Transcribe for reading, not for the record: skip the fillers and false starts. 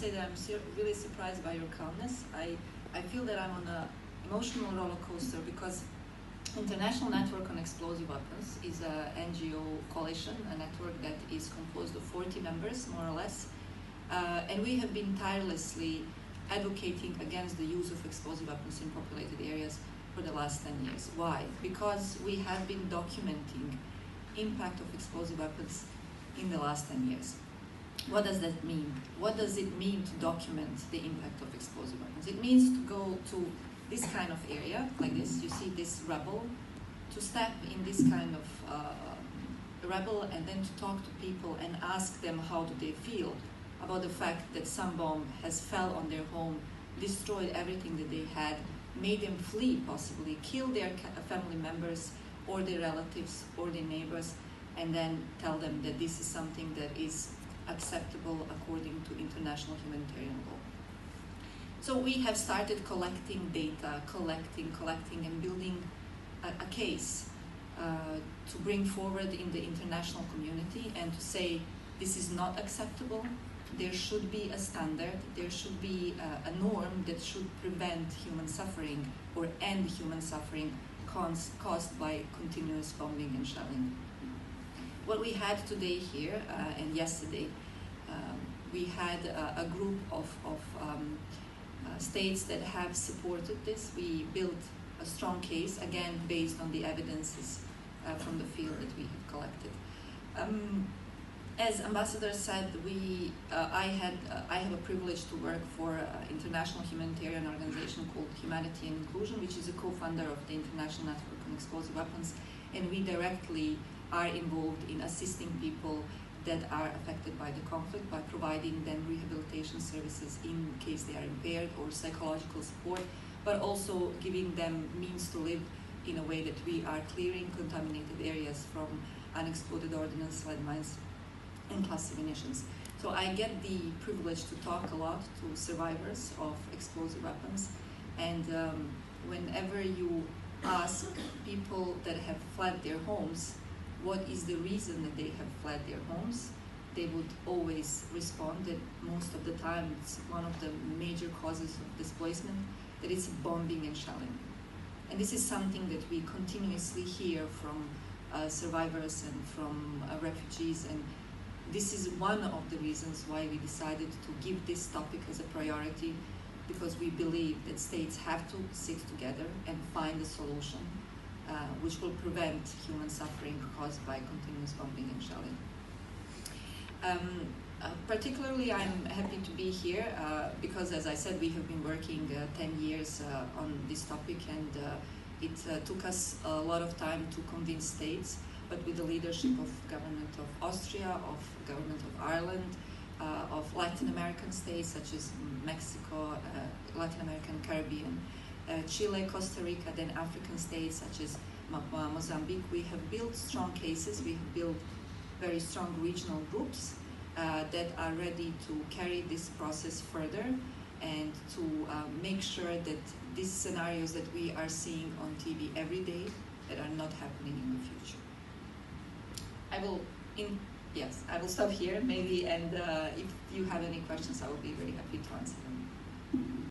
say that I'm really surprised by your calmness. I feel that I'm on an emotional roller coaster because International Network on Explosive Weapons is an NGO coalition, a network that is composed of 40 members, more or less. And we have been tirelessly advocating against the use of explosive weapons in populated areas for the last 10 years. Why? Because we have been documenting impact of explosive weapons in the last 10 years. What does that mean? What does it mean to document the impact of explosive weapons? It means to go to this kind of area, like this, you see this rubble, to step in this kind of rubble and then to talk to people and ask them how do they feel about the fact that some bomb has fell on their home, destroyed everything that they had, made them flee possibly, kill their family members or their relatives or their neighbors, and then tell them that this is something that is acceptable according to international humanitarian law. So we have started collecting data, collecting and building a case to bring forward in the international community and to say this is not acceptable. There should be a standard, there should be a norm that should prevent human suffering or end human suffering caused by continuous bombing and shelling. What we had today here and yesterday, we had a group of states that have supported this. We built a strong case, again, based on the evidences from the field that we have collected. As Ambassador said, I have a privilege to work for an international humanitarian organization called Humanity and Inclusion, which is a co-founder of the International Network on Explosive Weapons, and we directly are involved in assisting people that are affected by the conflict by providing them rehabilitation services in case they are impaired or psychological support, but also giving them means to live in a way that we are clearing contaminated areas from unexploded ordnance, landmines, and cluster munitions. So I get the privilege to talk a lot to survivors of explosive weapons, and whenever you ask people that have fled their homes what is the reason that they have fled their homes, they would always respond that most of the time it's one of the major causes of displacement, that it's bombing and shelling. And this is something that we continuously hear from survivors and from refugees, and this is one of the reasons why we decided to give this topic as a priority, because we believe that states have to sit together and find a solution which will prevent human suffering caused by continuous bombing and shelling. Particularly, I'm happy to be here because, as I said, we have been working 10 years on this topic, and it took us a lot of time to convince states, but with the leadership of government of Austria, of government of Ireland, of Latin American states such as Mexico, Latin American, Caribbean, Chile, Costa Rica, then African states such as Mozambique. We have built strong cases, we have built very strong regional groups that are ready to carry this process further and to make sure that these scenarios that we are seeing on TV every day that are not happening in the future. I will stop here maybe, and if you have any questions, I will be very happy to answer them.